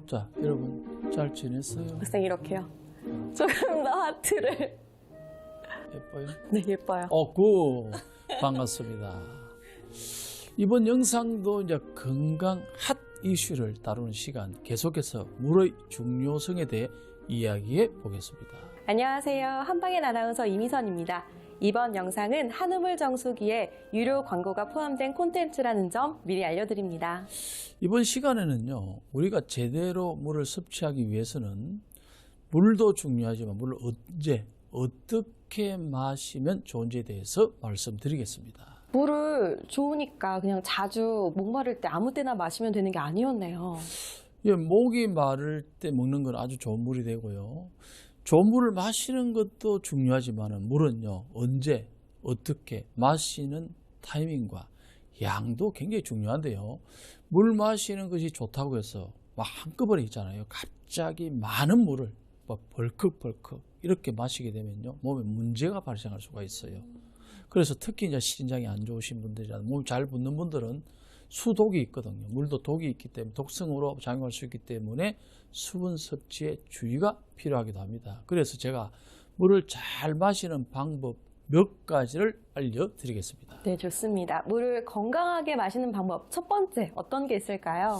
자, 여러분 잘 지냈어요? 학생 이렇게요. 조금 더 하트를. 예뻐요? 네, 예뻐요. 반갑습니다. 이번 영상도 이제 건강 핫 이슈를 다루는 시간, 계속해서 물의 중요성에 대해 이야기해 보겠습니다. 안녕하세요. 한방의 아나운서 이미선입니다. 이번 영상은 한우물 정수기에 유료 광고가 포함된 콘텐츠라는 점 미리 알려드립니다. 이번 시간에는요, 우리가 제대로 물을 섭취하기 위해서는 물도 중요하지만 물을 언제, 어떻게 마시면 좋은지에 대해서 말씀드리겠습니다. 물을 좋으니까 그냥 자주 목마를 때 아무 때나 마시면 되는 게 아니었네요. 예, 목이 마를 때 먹는 건 아주 좋은 물이 되고요. 좋은 물을 마시는 것도 중요하지만 물은요, 언제, 어떻게 마시는 타이밍과 양도 굉장히 중요한데요. 물 마시는 것이 좋다고 해서 막 한꺼번에 있잖아요. 갑자기 많은 물을 벌컥벌컥 이렇게 마시게 되면요, 몸에 문제가 발생할 수가 있어요. 그래서 특히 이제 신장이 안 좋으신 분들이나 몸이 잘 붙는 분들은 수독이 있거든요. 물도 독이 있기 때문에 독성으로 작용할 수 있기 때문에 수분 섭취에 주의가 필요하기도 합니다. 그래서 제가 물을 잘 마시는 방법 몇 가지를 알려드리겠습니다. 네, 좋습니다. 물을 건강하게 마시는 방법 첫 번째 어떤 게 있을까요?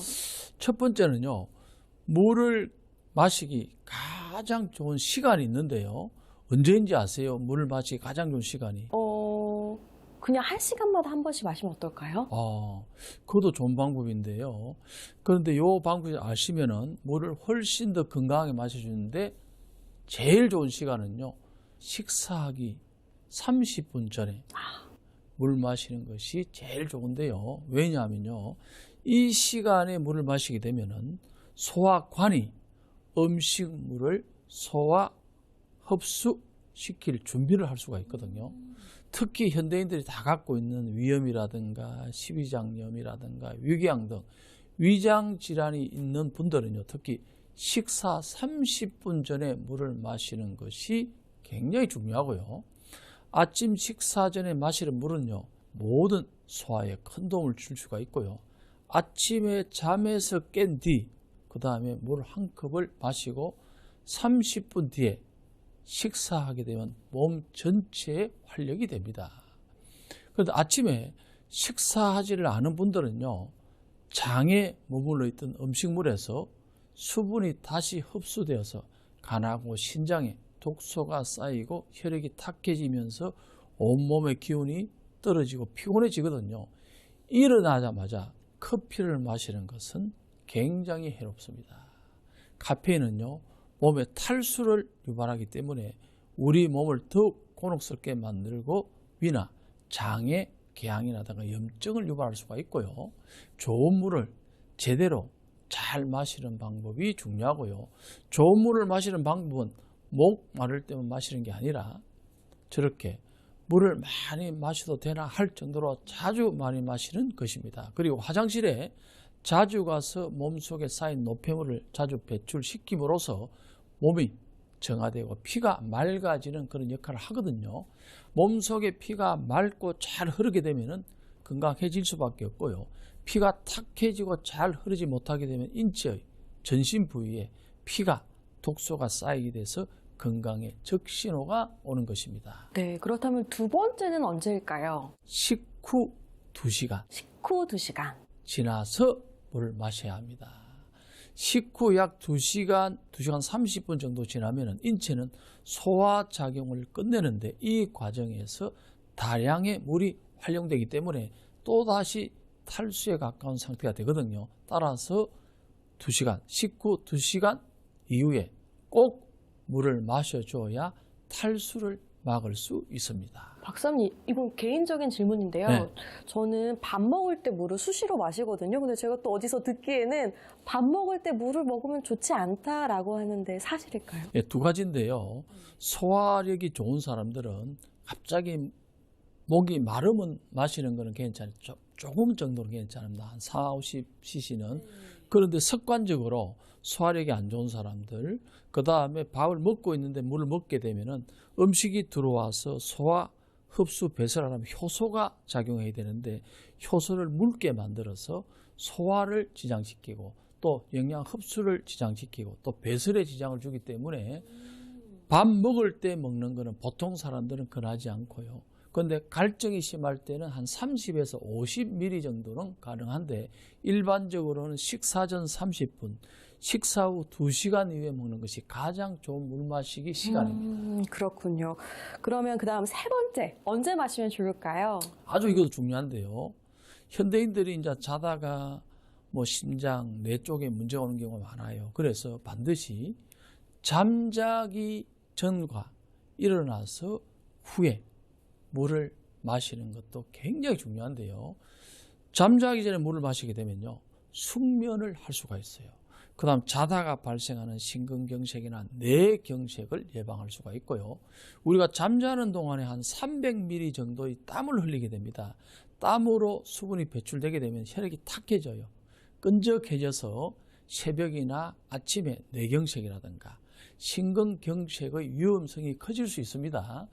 첫 번째는요, 물을 마시기 가장 좋은 시간이 있는데요. 언제인지 아세요? 물을 마시기 가장 좋은 시간이? 그냥 1시간마다 한 번씩 마시면 어떨까요? 그것도 좋은 방법인데요. 그런데 이 방법을 아시면은 물을 훨씬 더 건강하게 마셔주는데 제일 좋은 시간은요, 식사하기 30분 전에 물 마시는 것이 제일 좋은데요. 왜냐하면요, 이 시간에 물을 마시게 되면은 소화관이 음식물을 소화 흡수시킬 준비를 할 수가 있거든요. 특히 현대인들이 다 갖고 있는 위염이라든가 식이장염이라든가 위궤양 등 위장 질환이 있는 분들은요, 특히 식사 30분 전에 물을 마시는 것이 굉장히 중요하고요. 아침 식사 전에 마시는 물은요, 모든 소화에 큰 도움을 줄 수가 있고요. 아침에 잠에서 깬 뒤 그 다음에 물 한 컵을 마시고 30분 뒤에 식사하게 되면 몸 전체에 활력이 됩니다. 그런데 아침에 식사하지를 않은 분들은요, 장에 머물러 있던 음식물에서 수분이 다시 흡수되어서 간하고 신장에 독소가 쌓이고 혈액이 탁해지면서 온몸의 기운이 떨어지고 피곤해지거든요. 일어나자마자 커피를 마시는 것은 굉장히 해롭습니다. 카페인은요, 몸에 탈수를 유발하기 때문에 우리 몸을 더욱 곤혹스럽게 만들고 위나 장에 궤양이라든가 염증을 유발할 수가 있고요. 좋은 물을 제대로 잘 마시는 방법이 중요하고요. 좋은 물을 마시는 방법은 목 마를 때만 마시는 게 아니라 저렇게 물을 많이 마셔도 되나 할 정도로 자주 많이 마시는 것입니다. 그리고 화장실에 자주 가서 몸속에 쌓인 노폐물을 자주 배출시킴으로써 몸이 정화되고 피가 맑아지는 그런 역할을 하거든요. 몸속에 피가 맑고 잘 흐르게 되면 건강해질 수밖에 없고요. 피가 탁해지고 잘 흐르지 못하게 되면 인체의 전신 부위에 피가 독소가 쌓이게 돼서 건강에 적신호가 오는 것입니다. 네, 그렇다면 두 번째는 언제일까요? 식후 2시간. 식후 2시간. 지나서 물을 마셔야 합니다. 식후 약 2시간 30분 정도 지나면 인체는 소화작용을 끝내는데 이 과정에서 다량의 물이 활용되기 때문에 또다시 탈수에 가까운 상태가 되거든요. 따라서 2시간, 식후 2시간 이후에 꼭 물을 마셔줘야 탈수를 막을 수 있습니다. 박사님, 이건 개인적인 질문인데요. 네. 저는 밥 먹을 때 물을 수시로 마시거든요. 근데 제가 또 어디서 듣기에는 밥 먹을 때 물을 먹으면 좋지 않다라고 하는데 사실일까요? 네, 두 가지인데요. 소화력이 좋은 사람들은 갑자기 목이 마르면 마시는 거는 괜찮아요. 조금 정도는 괜찮습니다. 한 40-50cc는. 그런데 습관적으로 소화력이 안 좋은 사람들, 그 다음에 밥을 먹고 있는데 물을 먹게 되면은 음식이 들어와서 소화 흡수 배설하려면 효소가 작용해야 되는데 효소를 묽게 만들어서 소화를 지장시키고 또 영양 흡수를 지장시키고 또 배설에 지장을 주기 때문에 밥 먹을 때 먹는 거는 보통 사람들은 권하지 않고요. 그런데 갈증이 심할 때는 한 30에서 50ml 정도는 가능한데 일반적으로는 식사 전 30분, 식사 후 2시간 이후에 먹는 것이 가장 좋은 물 마시기 시간입니다. 그렇군요. 그러면 그다음 세 번째, 언제 마시면 좋을까요? 아주 이것도 중요한데요. 현대인들이 이제 자다가 뭐 심장, 뇌 쪽에 문제가 오는 경우가 많아요. 그래서 반드시 잠자기 전과 일어나서 후에 물을 마시는 것도 굉장히 중요한데요. 잠자기 전에 물을 마시게 되면요, 숙면을 할 수가 있어요. 그 다음 자다가 발생하는 심근경색이나 뇌경색을 예방할 수가 있고요. 우리가 잠자는 동안에 한 300ml 정도의 땀을 흘리게 됩니다. 땀으로 수분이 배출되게 되면 혈액이 탁해져요. 끈적해져서 새벽이나 아침에 뇌경색이라든가 심근경색의 위험성이 커질 수 있습니다.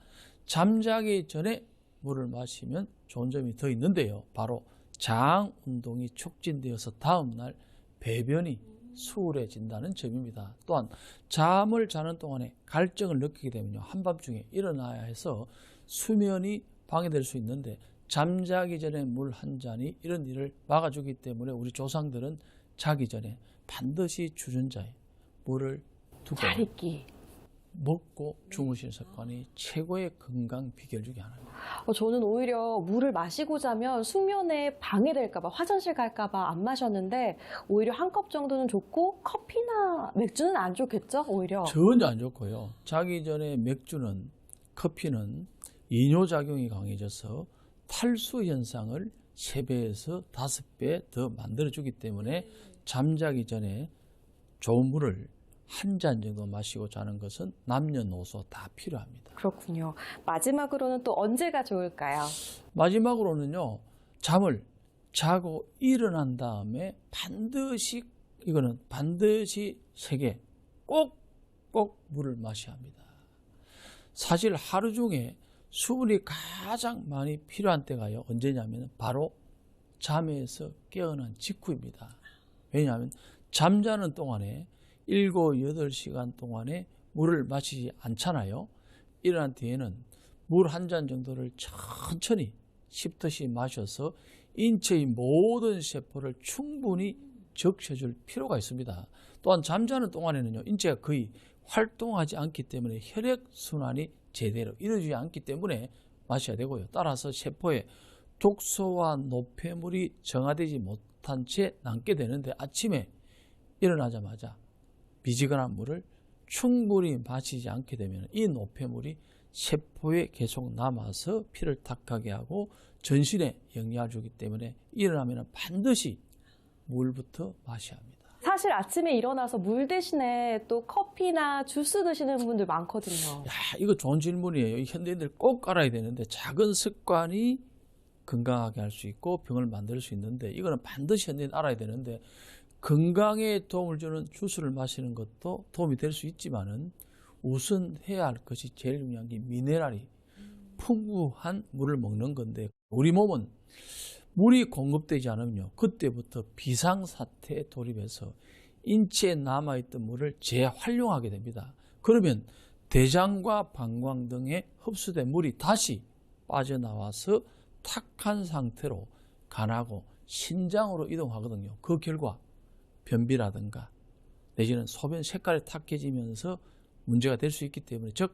잠자기 전에 물을 마시면 좋은 점이 더 있는데요. 바로 장 운동이 촉진되어서 다음날 배변이 수월해진다는 점입니다. 또한 잠을 자는 동안에 갈증을 느끼게 되면요, 한밤중에 일어나야 해서 수면이 방해될 수 있는데 잠자기 전에 물 한 잔이 이런 일을 막아주기 때문에 우리 조상들은 자기 전에 반드시 주전자에 물을 두고 잘 있기. 먹고 주무시는 습관이 최고의 건강 비결 중에 하나입니다. 저는 오히려 물을 마시고 자면 숙면에 방해될까봐, 화장실 갈까봐 안 마셨는데 오히려 한 컵 정도는 좋고 커피나 맥주는 안 좋겠죠? 오히려. 전혀 안 좋고요. 자기 전에 맥주는, 커피는 이뇨작용이 강해져서 탈수 현상을 3배에서 5배 더 만들어주기 때문에 잠자기 전에 좋은 물을 한 잔 정도 마시고 자는 것은 남녀노소 다 필요합니다. 그렇군요. 마지막으로는 또 언제가 좋을까요? 마지막으로는요, 잠을 자고 일어난 다음에 반드시, 이거는 반드시 3개 꼭꼭 물을 마셔야 합니다. 사실 하루 중에 수분이 가장 많이 필요한 때가요, 언제냐면 바로 잠에서 깨어난 직후입니다. 왜냐하면 잠자는 동안에 7, 8시간 동안에 물을 마시지 않잖아요. 일어난 뒤에는 물 한 잔 정도를 천천히 씹듯이 마셔서 인체의 모든 세포를 충분히 적셔줄 필요가 있습니다. 또한 잠자는 동안에는요, 인체가 거의 활동하지 않기 때문에 혈액순환이 제대로 이루어지지 않기 때문에 마셔야 되고요. 따라서 세포에 독소와 노폐물이 정화되지 못한 채 남게 되는데 아침에 일어나자마자 미지근한 물을 충분히 마시지 않게 되면 이 노폐물이 세포에 계속 남아서 피를 탁하게 하고 전신에 영향을 주기 때문에 일어나면 반드시 물부터 마셔야 합니다. 사실 아침에 일어나서 물 대신에 또 커피나 주스 드시는 분들 많거든요. 이거 좋은 질문이에요. 현대인들 꼭 알아야 되는데 작은 습관이 건강하게 할 수 있고 병을 만들 수 있는데 이거는 반드시 현대인 알아야 되는데 건강에 도움을 주는 주스를 마시는 것도 도움이 될 수 있지만은 우선 해야 할 것이 제일 중요한 게 미네랄이 풍부한 물을 먹는 건데 우리 몸은 물이 공급되지 않으면요, 그때부터 비상사태에 돌입해서 인체에 남아있던 물을 재활용하게 됩니다. 그러면 대장과 방광 등에 흡수된 물이 다시 빠져나와서 탁한 상태로 간하고 신장으로 이동하거든요. 그 결과 변비라든가 내지는 소변 색깔이 탁해지면서 문제가 될 수 있기 때문에, 즉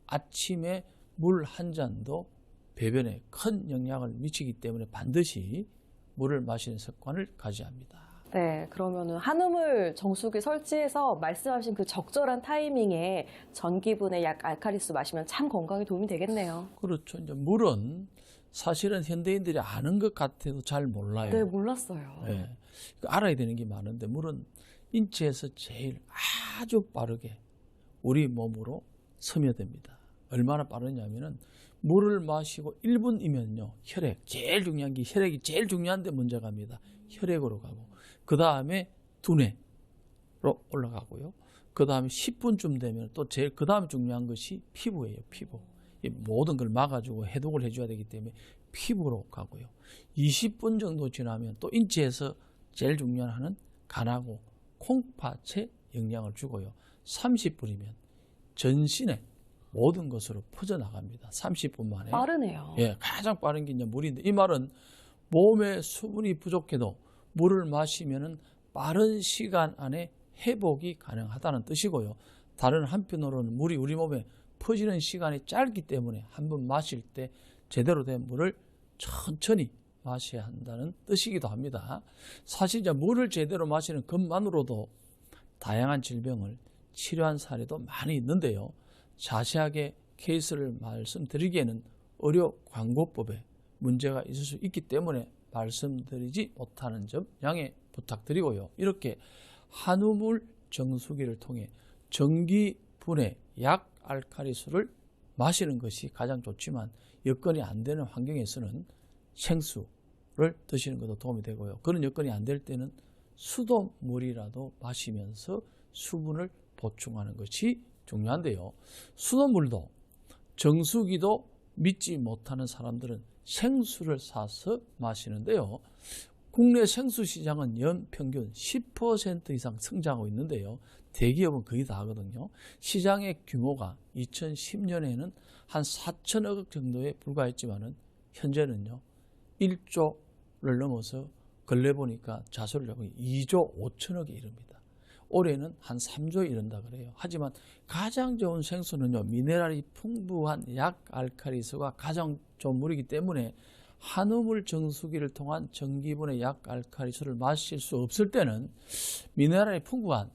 아침에 물 한 잔도 배변에 큰 영향을 미치기 때문에 반드시 물을 마시는 습관을 가져야 합니다. 네, 그러면은 한우물 정수기 설치해서 말씀하신 그 적절한 타이밍에 전기분해 약 알칼리수 마시면 참 건강에 도움이 되겠네요. 그렇죠. 이제 물은 사실은 현대인들이 아는 것 같아도 잘 몰라요. 네, 몰랐어요. 네. 알아야 되는 게 많은데 물은 인체에서 제일 아주 빠르게 우리 몸으로 스며듭니다. 얼마나 빠르냐면은 물을 마시고 1분이면요, 혈액, 제일 중요한 게 혈액이 제일 중요한데 먼저 갑니다. 혈액으로 가고 그 다음에 두뇌로 올라가고요. 그 다음에 10분쯤 되면 또 제일 그 다음 중요한 것이 피부예요. 피부. 이 모든 걸 막아주고 해독을 해줘야 되기 때문에 피부로 가고요. 20분 정도 지나면 또 인체에서 제일 중요한 간하고 콩팥에 영향을 주고요. 30분이면 전신에 모든 것으로 퍼져나갑니다. 30분 만에. 빠르네요. 예, 가장 빠른 게 이제 물인데, 이 말은 몸에 수분이 부족해도 물을 마시면은 빠른 시간 안에 회복이 가능하다는 뜻이고요. 다른 한편으로는 물이 우리 몸에 퍼지는 시간이 짧기 때문에 한 번 마실 때 제대로 된 물을 천천히 마셔야 한다는 뜻이기도 합니다. 사실 이제 물을 제대로 마시는 것만으로도 다양한 질병을 치료한 사례도 많이 있는데요. 자세하게 케이스를 말씀드리기에는 의료 광고법에 문제가 있을 수 있기 때문에 말씀드리지 못하는 점 양해 부탁드리고요. 이렇게 한우물 정수기를 통해 전기분해 약 알칼리수를 마시는 것이 가장 좋지만 여건이 안 되는 환경에서는 생수를 드시는 것도 도움이 되고요. 그런 여건이 안 될 때는 수돗물이라도 마시면서 수분을 보충하는 것이 중요한데요. 수돗물도 정수기도 믿지 못하는 사람들은 생수를 사서 마시는데요. 국내 생수 시장은 연평균 10% 이상 성장하고 있는데요. 대기업은 거의 다 하거든요. 시장의 규모가 2010년에는 한 4천억 정도에 불과했지만은 현재는요 1조를 넘어서 근래 보니까 자수를 하고 2조 5천억에 이릅니다. 올해는 한 3조에 이른다 그래요. 하지만 가장 좋은 생수는요 미네랄이 풍부한 약 알칼리수가 가장 좋은 물이기 때문에 한우물 정수기를 통한 전기분해 약 알칼리수를 마실 수 없을 때는 미네랄이 풍부한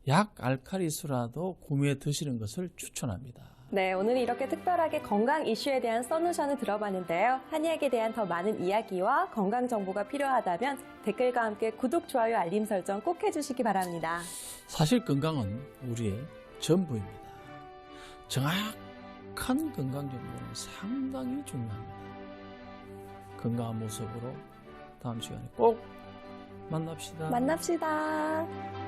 약 알칼리수라도 구매해 드시는 것을 추천합니다. 네, 오늘 이렇게 특별하게 건강 이슈에 대한 솔루션을 들어봤는데요. 한의학에 대한 더 많은 이야기와 건강 정보가 필요하다면 댓글과 함께 구독, 좋아요, 알림 설정 꼭 해주시기 바랍니다. 사실 건강은 우리의 전부입니다. 정확한 건강 정보는 상당히 중요합니다. 건강한 모습으로 다음 시간에 꼭 만납시다. 만납시다.